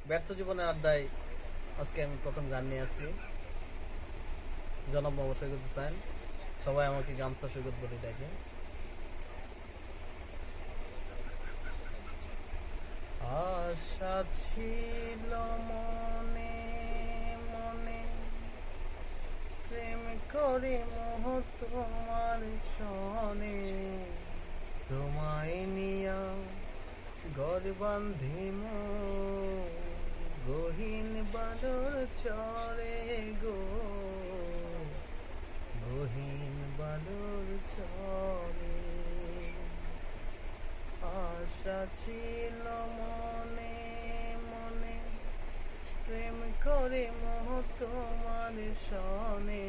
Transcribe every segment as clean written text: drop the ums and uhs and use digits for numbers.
ব্যর্থ জীবনের আড্ডায় আজকে আমি প্রথম গান নিয়ে আসছি। জনাব মোহাম্মদ সৈকত হোসেন, সবাই আমাকে গামছা সৈকত বলে ডাকে। আশা ছিল মনে মনে, প্রেম করে মোহ তোমার সনে, তোমায় নিয়া ঘর বান্ধিম গহীন বালর চরে গো, গহীন বালর চরে। আশা ছিল মনে মনে, প্রেম করে মোহ তোমার সনে,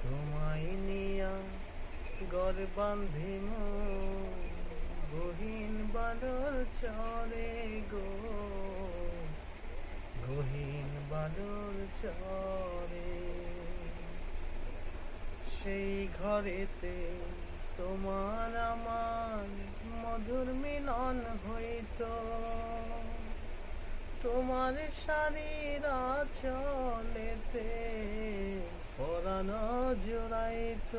তোমায় নিয়া ঘর বান্ধিম গহীন বালর চরে গো, গহীন বালর চরে। সেই ঘরেতে তোমার আমার মধুর মিলন হইত, তোমার শাড়ির আঁচলেতে পরাণ জুড়াইত,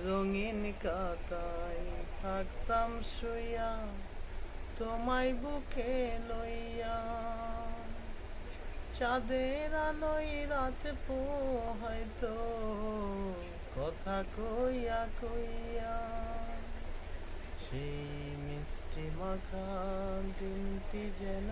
রঙিন কাতায় থাকতাম শুইয়া তোমায় বুকে লইয়া, চাঁদের আলোয় রাত পোহাইতো কথা কইয়া কইয়া। সেই মিষ্টি মাখা দিনটি যেন